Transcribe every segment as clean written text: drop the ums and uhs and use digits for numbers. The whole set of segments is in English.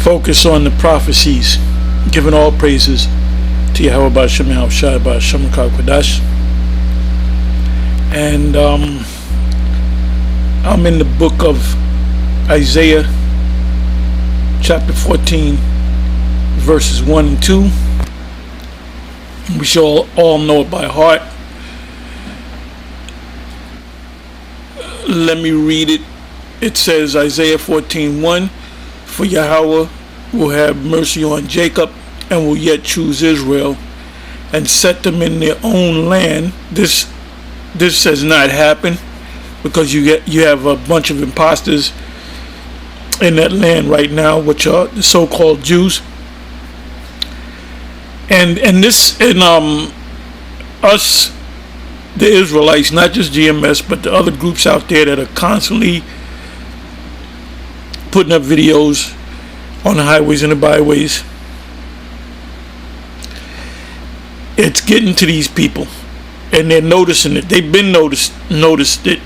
focus on the prophecies, giving all praises to Yahweh B'Shem Yahushua B'Shem Kodash. And I'm in the book of Isaiah, chapter 14, verses 1 and 2. We shall all know it by heart. Let me read it. It says, Isaiah 14:1, for Yahweh will have mercy on Jacob and will yet choose Israel and set them in their own land. This has not happened, because you have a bunch of imposters in that land right now, which are the so-called Jews. And us, the Israelites, not just GMS, but the other groups out there that are constantly putting up videos on the highways and the byways, it's getting to these people, and they're noticing it. They've been noticed it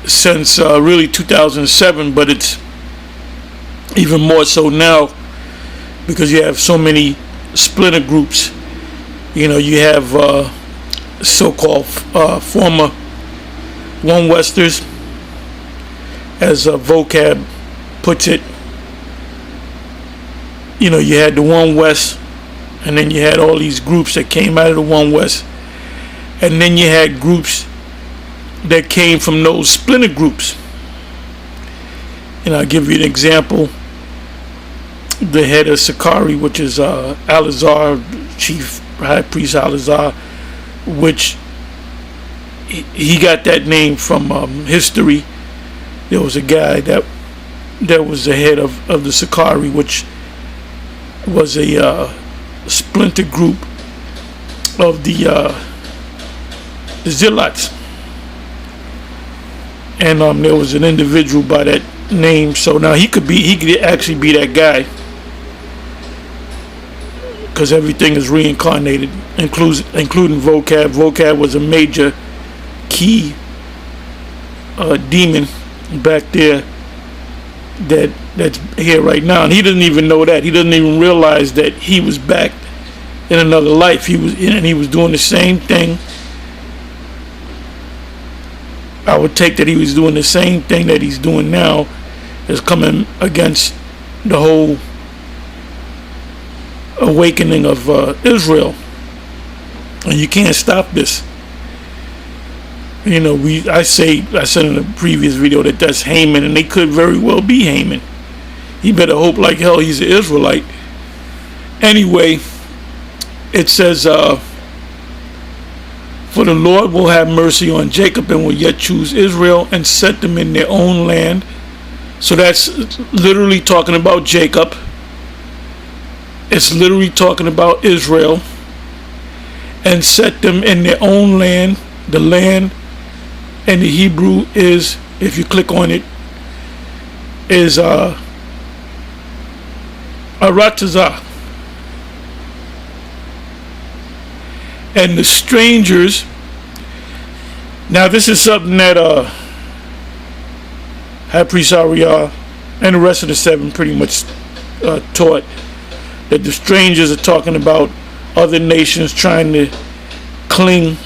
since really 2007, but it's even more so now, because you have so many splinter groups. You know, you have so-called former One Westers, as vocab puts it. You know, you had the One West, and then you had all these groups that came out of the One West, and then you had groups that came from those splinter groups. And I'll give you an example. The head of Sakari, which is Alazar, Chief High Priest Alazar, which he got that name from history. There was a guy that was the head of the Sakari, which was a splinter group of the Zealots. And there was an individual by that name. So now he could actually be that guy, because everything is reincarnated, including vocab. Vocab was a major key demon back there that's here right now, and he doesn't even know that. He doesn't even realize that he was back in another life. He was doing the same thing. I would take that he was doing the same thing that he's doing now, is coming against the whole awakening of Israel, and you can't stop this. You know, I said in a previous video that that's Haman, and they could very well be Haman. He better hope like hell he's an Israelite. Anyway, it says, for the Lord will have mercy on Jacob and will yet choose Israel and set them in their own land. So that's literally talking about Jacob. It's literally talking about Israel. And set them in their own land. The land in the Hebrew is, if you click on it, is Aratazah. And the strangers. Now this is something that High Priest Ariah and the rest of the seven pretty much taught, that the strangers are talking about other nations trying to cling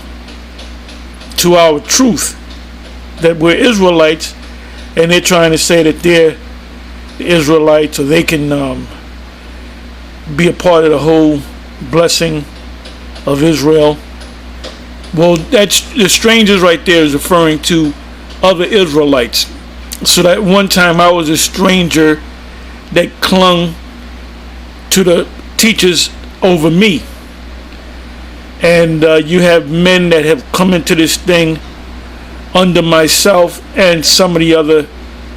to our truth, that we're Israelites, and they're trying to say that they're the Israelites, so they can be a part of the whole blessing of Israel. Well, that's the strangers right there is referring to other Israelites. So that one time I was a stranger that clung to the teachers over me, and you have men that have come into this thing under myself and some of the other,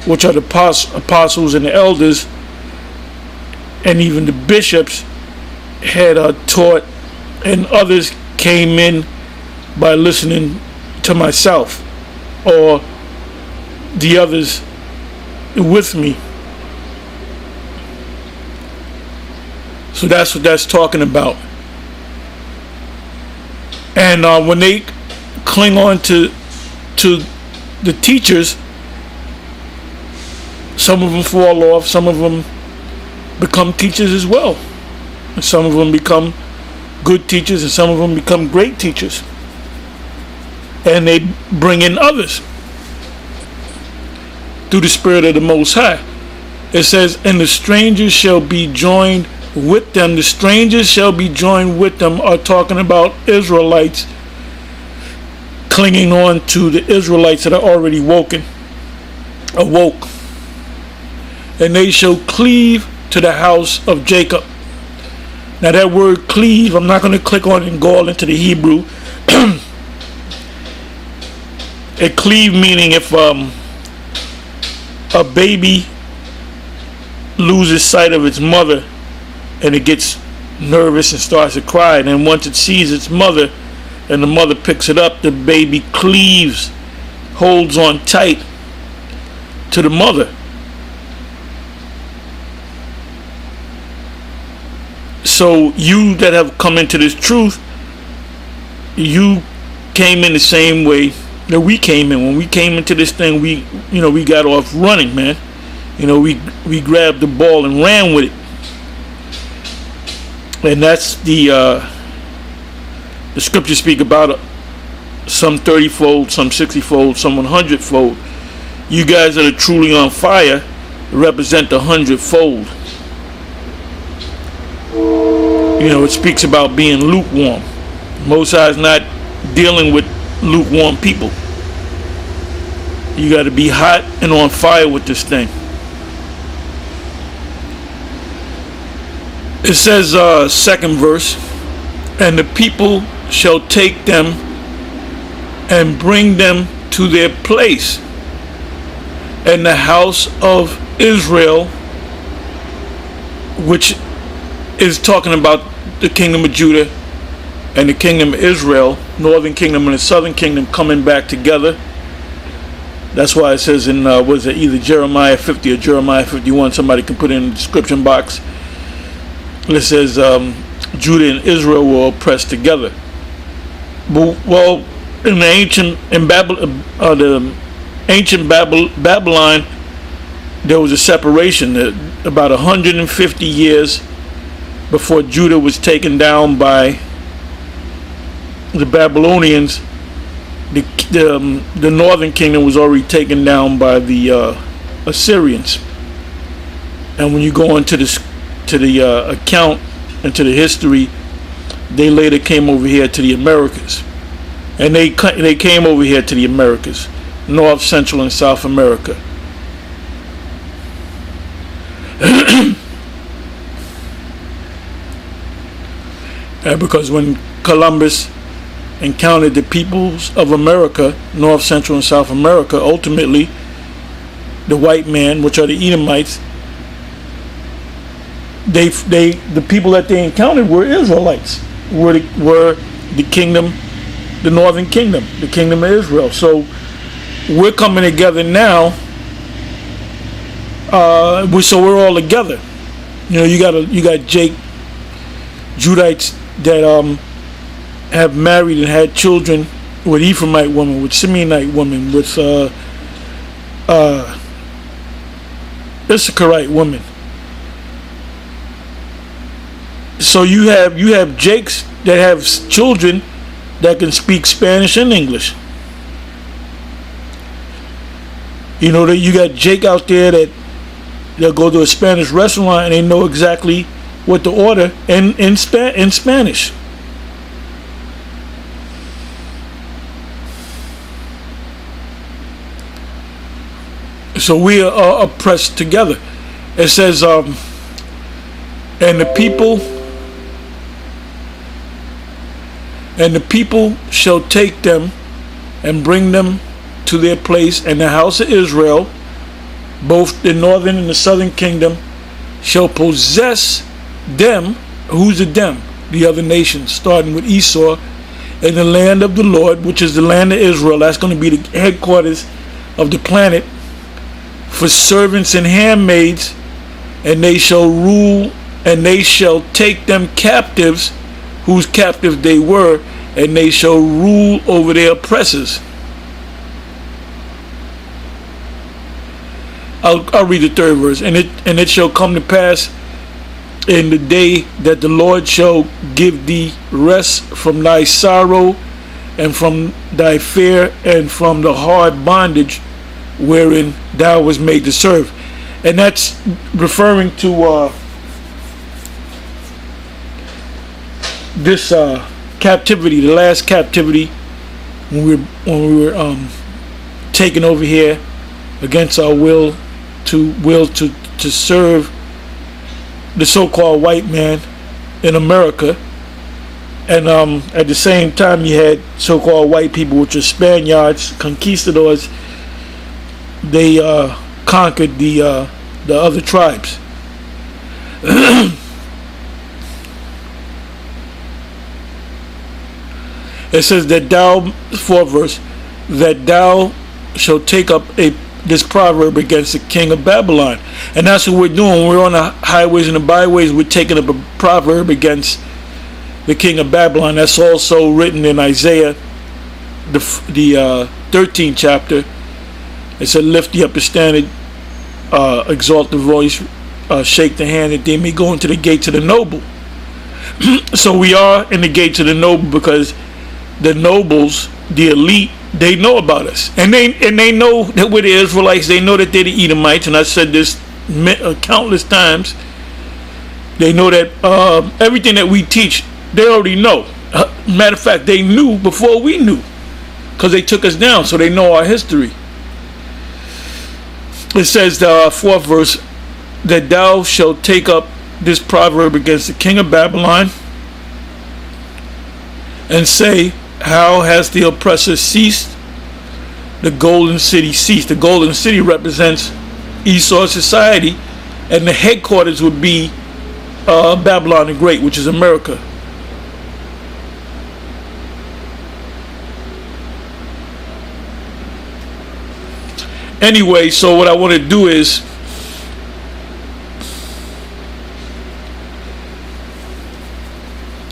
which are the apostles and the elders, and even the bishops had taught, and others came in by listening to myself or the others with me. So that's what that's talking about. And when they cling on to the teachers, some of them fall off, some of them become teachers as well. And some of them become good teachers, and some of them become great teachers. And they bring in others through the Spirit of the Most High. It says, and the strangers shall be joined with them. The strangers shall be joined with them are talking about Israelites clinging on to the Israelites that are already awoke. And they shall cleave to the house of Jacob. Now that word cleave, I'm not going to click on it and go all into the Hebrew. A cleave meaning if a baby loses sight of its mother and it gets nervous and starts to cry, and then once it sees its mother and the mother picks it up, the baby cleaves, holds on tight to the mother. So you that have come into this truth, you came in the same way that we came in. When we came into this thing, we got off running, man. We grabbed the ball and ran with it. And that's the scriptures speak about some 30-fold, some 60-fold, some 100-fold. You guys that are truly on fire represent the 100-fold. It speaks about being lukewarm. Most High is not dealing with lukewarm people. You got to be hot and on fire with this thing. It says, second verse, and the people shall take them and bring them to their place, and the house of Israel, which is talking about the kingdom of Judah and the kingdom of Israel, northern kingdom and the southern kingdom coming back together. That's why it says in either Jeremiah 50 or Jeremiah 51, somebody can put it in the description box. It says Judah and Israel were oppressed together. Well, in the ancient Babylon, there was a separation. About 150 years before Judah was taken down by the Babylonians, the northern kingdom was already taken down by the Assyrians. And when you go into the account and to the history, they later came over here to the Americas, and they came over here to the Americas, North, Central, and South America. And because when Columbus encountered the peoples of America, North, Central, and South America, ultimately the white man, which are the Edomites, the people that they encountered were Israelites, were the kingdom, the northern kingdom, the kingdom of Israel. So we're coming together now. So we're all together. You got Judites that have married and had children with Ephraimite women, with Simeonite women, with Issacharite women. So you have Jakes that have children that can speak Spanish and English. That you got Jake out there that they'll go to a Spanish restaurant and they know exactly what to order in Spanish. So we are oppressed together. It says, and the people shall take them and bring them to their place, and the house of Israel, both the northern and the southern kingdom, shall possess them. Who's the them? The other nations, starting with Esau, in the land of the Lord, which is the land of Israel. That's going to be the headquarters of the planet, for servants and handmaids, and they shall rule, and they shall take them captives, whose captives they were, and they shall rule over their oppressors. I'll read the third verse. And it shall come to pass in the day that the Lord shall give thee rest from thy sorrow and from thy fear and from the hard bondage wherein thou was made to serve. And that's referring to this captivity, the last captivity, when we were taken over here against our will to serve the so-called white man in America. And at the same time, you had so-called white people, which are Spaniards, conquistadors. They conquered the other tribes. It says that thou, fourth verse, that thou shalt take up this proverb against the king of Babylon. And that's what we're doing. We're on the highways and the byways. We're taking up a proverb against the king of Babylon. That's also written in Isaiah, the 13th chapter. It said, lift the upper standard, exalt the voice, shake the hand, that they may go into the gates of the noble. So we are in the gates of the noble because the nobles, the elite, they know about us, and they know that we're the Israelites. They know that they're the Edomites, and I said this countless times. They know that everything that we teach, they already know. Matter of fact, they knew before we knew, because they took us down, so they know our history. It says, the fourth verse, that thou shalt take up this proverb against the king of Babylon, and say, how has the oppressor ceased? The golden city ceased. The golden city represents Esau society, and the headquarters would be Babylon the Great, which is America. Anyway, so what I want to do is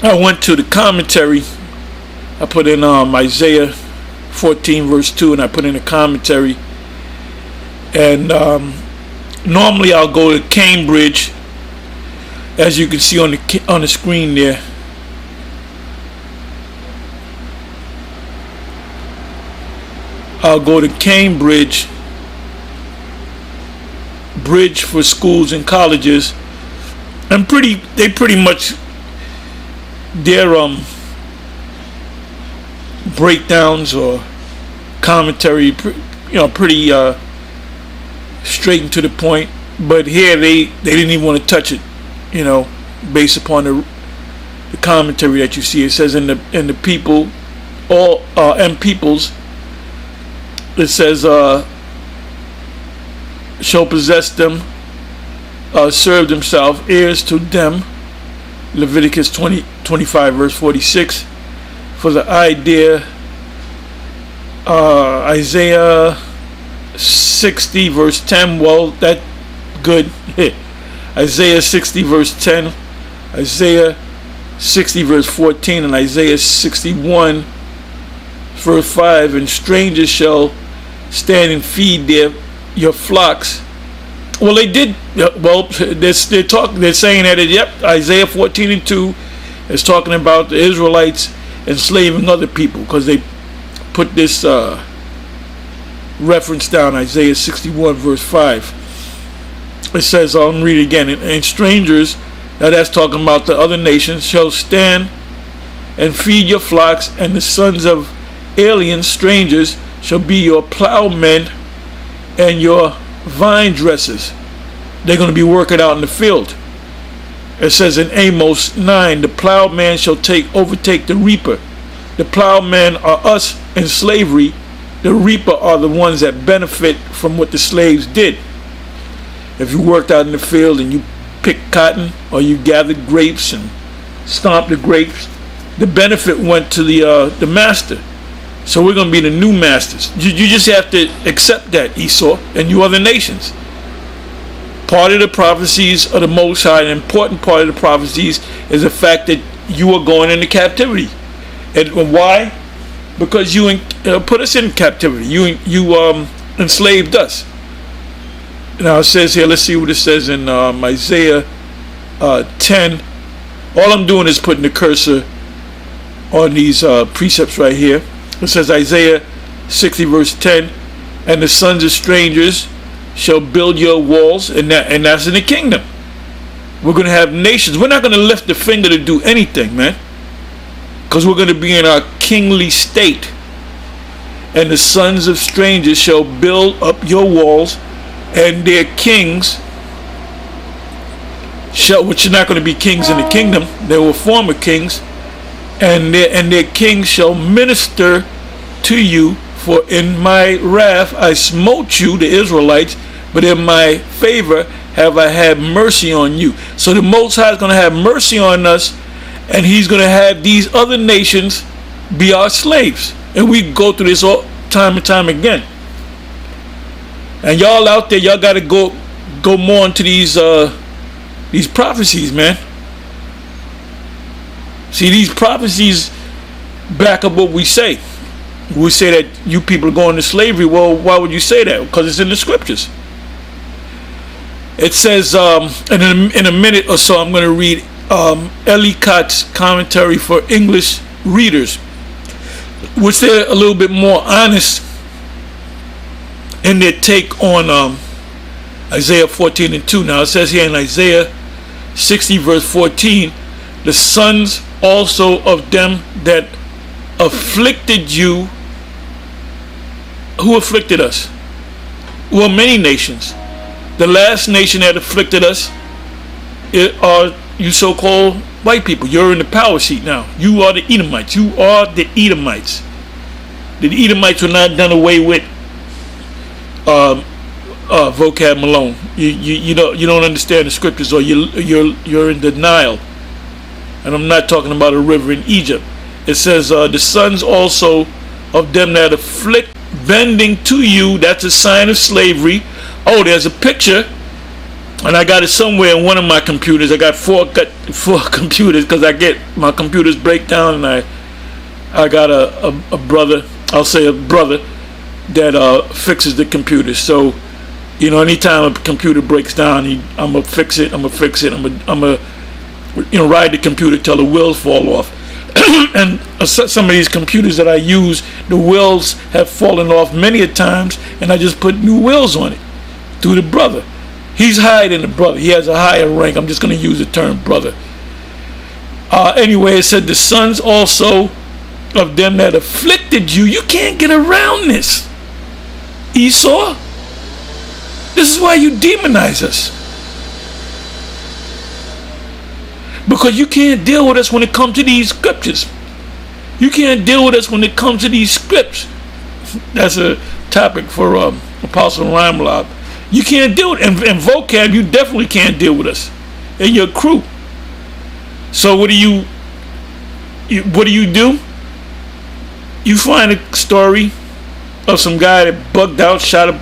I went to the commentary. I put in Isaiah 14 verse 2, and I put in a commentary. And normally I'll go to Cambridge, as you can see on the screen there. I'll go to Cambridge, Bridge for Schools and Colleges, and they pretty much their breakdowns or commentary, pretty straight and to the point. But here they didn't even want to touch it, based upon the commentary that you see. It says in the people, all and peoples, it says shall possess them, serve themselves, heirs to them. Leviticus 20:25 verse 46. For the idea, Isaiah 60 verse 10. Well, that good. Isaiah 60 verse 10, Isaiah 60 verse 14, and Isaiah 61 verse 5. And strangers shall stand and feed your flocks. Well, they did. Well, they're saying that. Yep, Isaiah 14:2 is talking about the Israelites enslaving other people, because they put this reference down, Isaiah 61 verse 5. It says, I'll read it again. And strangers, now that's talking about the other nations, shall stand and feed your flocks, and the sons of aliens, strangers, shall be your plowmen and your vine dressers. They're going to be working out in the field. It says in Amos 9, the plowman shall overtake the reaper. The plowmen are us in slavery. The reaper are the ones that benefit from what the slaves did. If you worked out in the field and you picked cotton, or you gathered grapes and stomped the grapes, the benefit went to the master. So we're going to be the new masters. You just have to accept that, Esau, and you other nations. Part of the prophecies of the Most High, an important part of the prophecies, is the fact that you are going into captivity. And why? Because you put us in captivity. You enslaved us. Now it says here, let's see what it says in Isaiah 10. All I'm doing is putting the cursor on these precepts right here. It says Isaiah 60 verse 10, and the sons of strangers shall build your walls, and that's in the kingdom. We're going to have nations. We're not going to lift the finger to do anything, man, because we're going to be in our kingly state. And the sons of strangers shall build up your walls, and their kings shall, which are not going to be kings in the kingdom, they were former kings, and their kings shall minister to you. For in my wrath I smote you, the Israelites, but in my favor have I had mercy on you. So the Most High is going to have mercy on us, and he's going to have these other nations be our slaves. And we go through this all time and time again. And y'all out there, y'all got to go more into these prophecies, man. See, these prophecies back up what we say. We say that you people are going to slavery. Well, why would you say that? Because it's in the scriptures. It says, in a minute or so, I'm going to read Ellicott's commentary for English readers, which they're a little bit more honest in their take on Isaiah 14 and 2. Now, it says here in Isaiah 60 verse 14, the sons also of them that afflicted you. Who afflicted us? Well, many nations. The last nation that afflicted us are you so-called white people. You're in the power seat now. You are the Edomites. You are the Edomites. The Edomites were not done away with. Vocab Malone. You don't understand the scriptures, or you're in denial. And I'm not talking about a river in Egypt. It says the sons also of them that afflict, bending to you. That's a sign of slavery. Oh, there's a picture, and I got it somewhere in one of my computers. I got four computers, because I get my computers break down, and I got a brother. I'll say a brother that fixes the computer. So, anytime a computer breaks down, I'm gonna fix it. I'm gonna ride the computer till the wheels fall off. And some of these computers that I use, the wheels have fallen off many a times, and I just put new wheels on it through the brother. He's higher than the brother. He has a higher rank. I'm just going to use the term brother. Anyway, it said the sons also of them that afflicted you. You can't get around this, Esau. This is why you demonize us, because you can't deal with us when it comes to these scriptures. You can't deal with us when it comes to these scripts. That's a topic for Apostle Rhymelab. You can't deal with it. And vocab, you definitely can't deal with us and your crew. So what do you do? You find a story of some guy that bugged out, shot a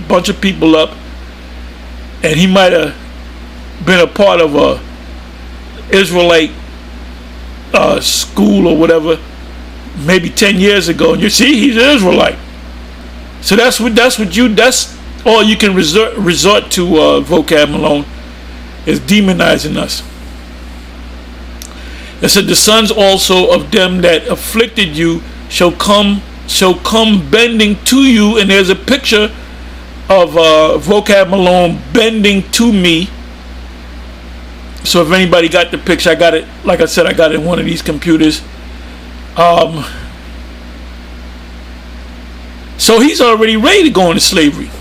bunch of people up, and he might have been a part of a Israelite school or whatever, maybe 10 years ago, and you see he's an Israelite. So that's all you can resort to, vocab Malone, is demonizing us. It said the sons also of them that afflicted you shall come bending to you, and there's a picture of vocab Malone bending to me. So if anybody got the picture, I got it, like I said, I got it in one of these computers. So he's already ready to go into slavery.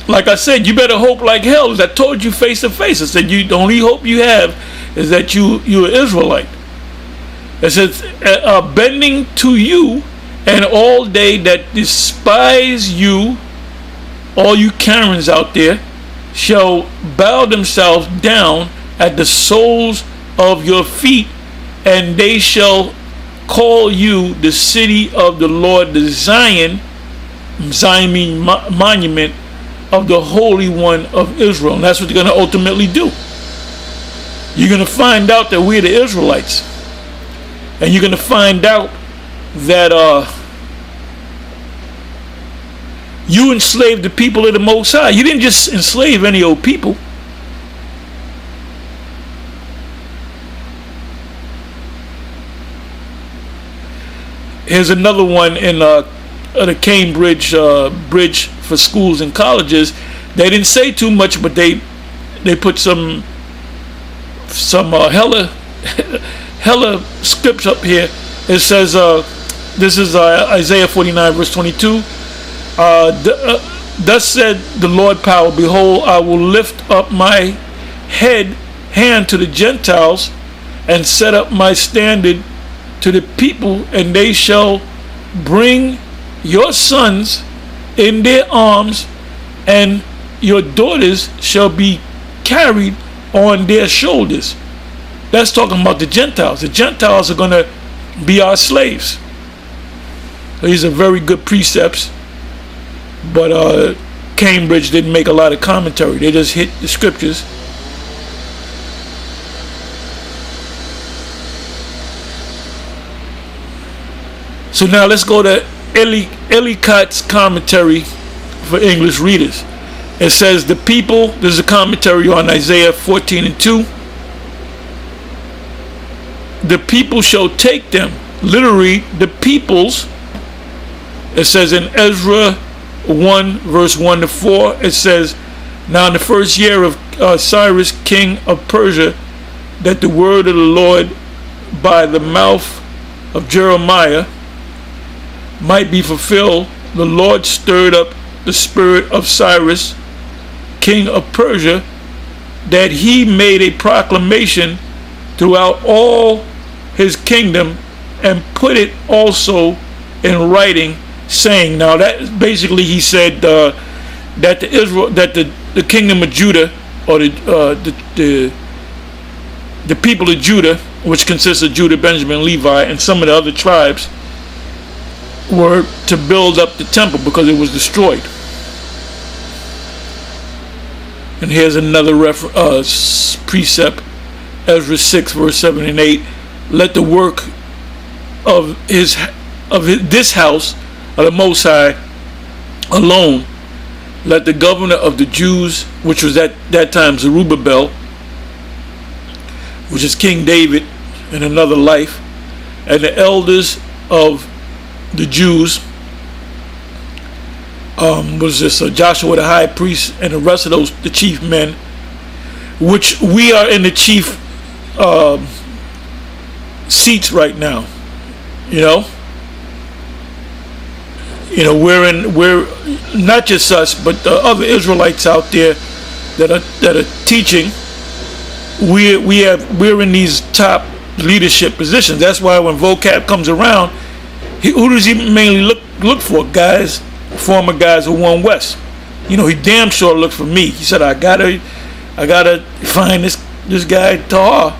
Like I said, you better hope like hell. As I told you face to face, I said the only hope you have is that you're Israelite. It says, bending to you, and all they that despise you, all you Karens out there, shall bow themselves down at the soles of your feet, and they shall call you the city of the Lord, the Zion means monument of the Holy One of Israel. And that's what they're going to ultimately do. You're going to find out that we're the Israelites, and you're going to find out that you enslaved the people of the Most High. You didn't just enslave any old people. Here's another one in the Cambridge Bridge for Schools and Colleges. They didn't say too much, but they put some hella scripts up here. It says, this is Isaiah 49 verse 22. Thus said the Lord power, behold, I will lift up my hand to the Gentiles, and set up my standard to the people, and they shall bring your sons in their arms, and your daughters shall be carried on their shoulders. That's talking about the Gentiles. The Gentiles are going to be our slaves. So these are very good precepts, but Cambridge didn't make a lot of commentary. They just hit the scriptures. So now let's go to Ellicott's commentary for English readers. It says, the people, this is a commentary on Isaiah 14 and 2. The people shall take them. Literally, the peoples. It says in Ezra 1 verse 1 to 4, it says, now in the first year of Cyrus king of Persia, that the word of the Lord by the mouth of Jeremiah might be fulfilled, the Lord stirred up the spirit of Cyrus king of Persia, that he made a proclamation throughout all his kingdom, and put it also in writing, saying, now that basically he said that the kingdom of Judah, or the people of Judah, which consists of Judah, Benjamin, Levi, and some of the other tribes, were to build up the temple because it was destroyed. And here's another precept, Ezra 6 verse 7 and 8. Let the work of this house of the Most High alone, let the governor of the Jews, which was at that time Zerubbabel, which is King David in another life, and the elders of the Jews, was this Joshua the high priest, and the rest of those, the chief men, which we are in the chief seats right now. You know, we're not just us, but the other Israelites out there that are teaching. We're in these top leadership positions. That's why when vocab comes around, who does he mainly look for? Guys, former guys who won West. You know, he damn sure looked for me. He said, I gotta find this guy Tahar.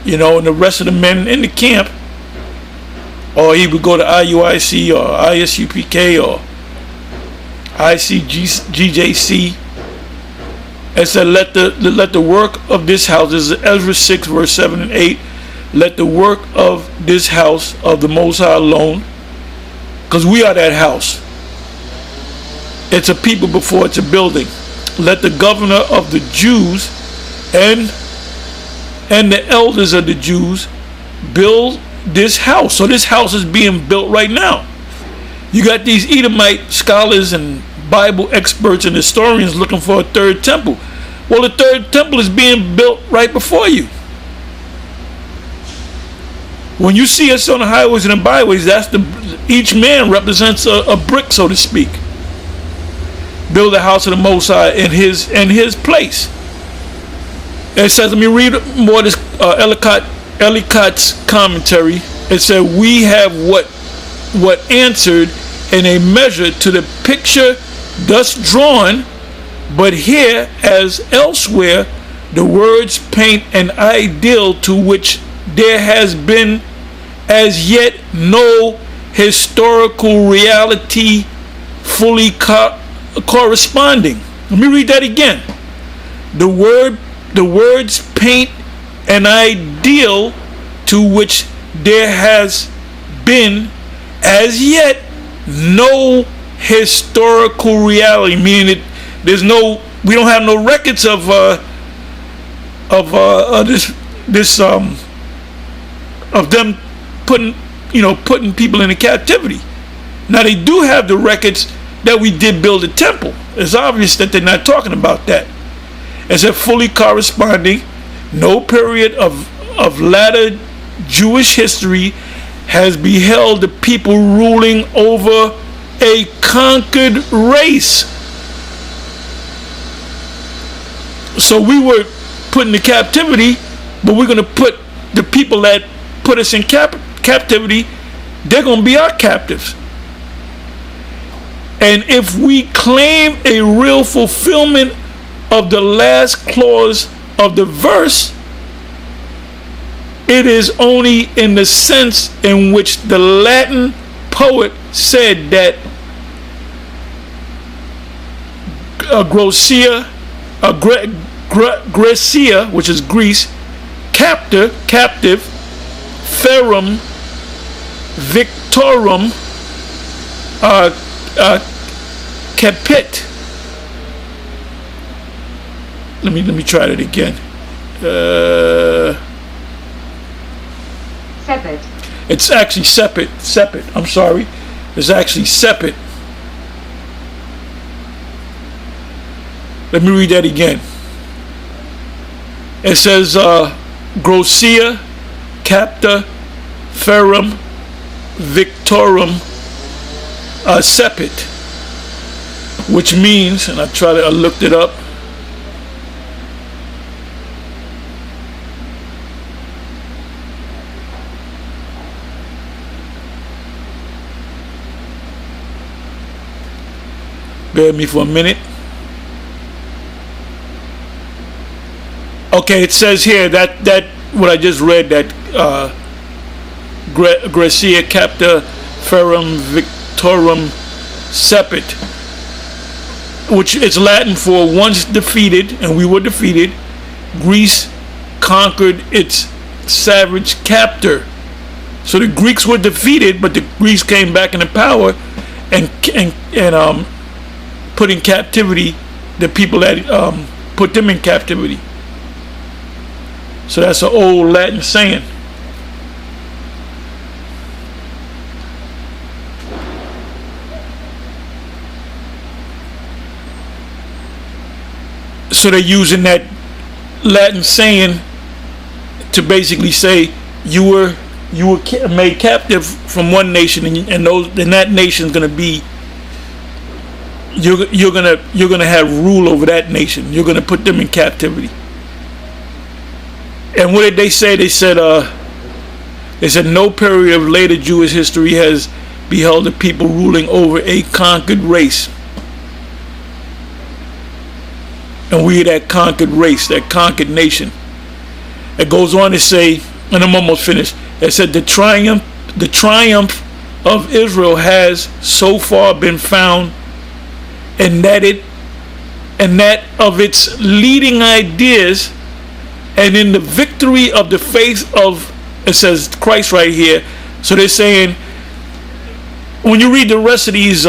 You know, and the rest of the men in the camp. Or he would go to IUIC or ISUPK or ICGJC and said, let the work of this house, this is Ezra 6 verse 7 and 8, let the work of this house of the Most High alone, because we are that house. It's a people before it's a building. Let the governor of the Jews and the elders of the Jews build this house. So this house is being built right now. You got these Edomite scholars and Bible experts and historians looking for a third temple. Well, the third temple is being built right before you. When you see us on the highways and the byways, each man represents a brick, so to speak. Build the house of the Most High in his place. It says, let me read more of this Ellicott's commentary. It said, we have what answered in a measure to the picture thus drawn, but here as elsewhere the words paint an ideal to which there has been as yet no historical reality fully corresponding. Let me read that again. The words paint an ideal to which there has been as yet no historical reality, meaning that we don't have no records of them putting putting people into captivity. Now they do have the records that we did build a temple. It's obvious that they're not talking about that. It's a fully corresponding, no period of latter Jewish history has beheld the people ruling over a conquered race. So we were put into captivity, but we're going to put the people that put us in captivity, they're going to be our captives. And if we claim a real fulfillment of the last clause of the verse, it is only in the sense in which the Latin poet said that Graecia, which is Greece, captive, ferum, victorum, capit. Let me try that again. Sepet. It's actually sepet. I'm sorry. It's actually sepet. Let me read that again. It says Graecia, capta, ferum, victorum, sepet, which means, and I looked it up. Bear with me for a minute. Okay, it says here that what I just read, that Graecia, capta, ferum, victorum, sepet, which is Latin for once defeated, and we were defeated, Greece conquered its savage captor. So the Greeks were defeated, but the Greeks came back into power and put in captivity the people that put them in captivity. So that's an old Latin saying. So they're using that Latin saying to basically say you were made captive from one nation, and that nation is going to be, you're gonna have rule over that nation. You're gonna put them in captivity. And what did they say? They said no period of later Jewish history has beheld the people ruling over a conquered race. And we are that conquered race, that conquered nation. It goes on to say, and I'm almost finished. It said the triumph of Israel has so far been found in that of its leading ideas, and in the victory of the faith of, it says Christ right here. So they're saying, when you read the rest of these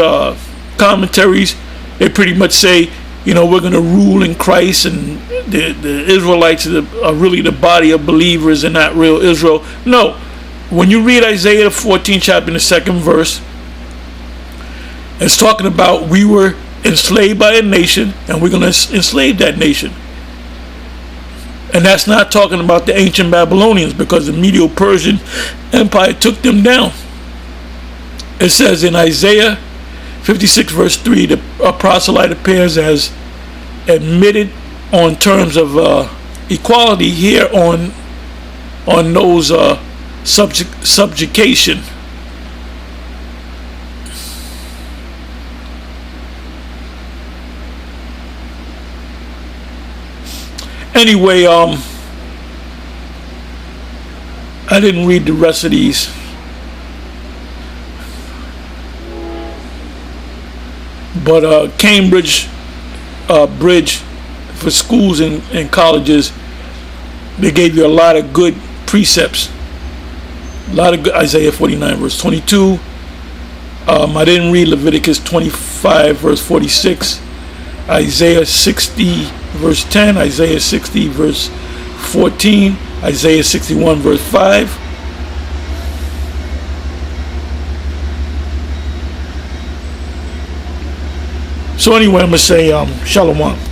commentaries, they pretty much say, we're going to rule in Christ, and the Israelites are really the body of believers and not real Israel. No. When you read Isaiah the 14th chapter in the 2nd verse, it's talking about we were enslaved by a nation, and we're going to enslave that nation. And that's not talking about the ancient Babylonians, because the Medo-Persian Empire took them down. It says in Isaiah 56 verse 3, the proselyte appears as admitted on terms of equality here on those subjugation. Anyway, I didn't read the rest of these. But Cambridge Bridge for schools and colleges, they gave you a lot of good precepts. A lot of good. Isaiah 49 verse 22. I didn't read Leviticus 25 verse 46. Isaiah 60 verse 10. Isaiah 60 verse 14. Isaiah 61 verse 5. So anyway, I'm gonna say shalom.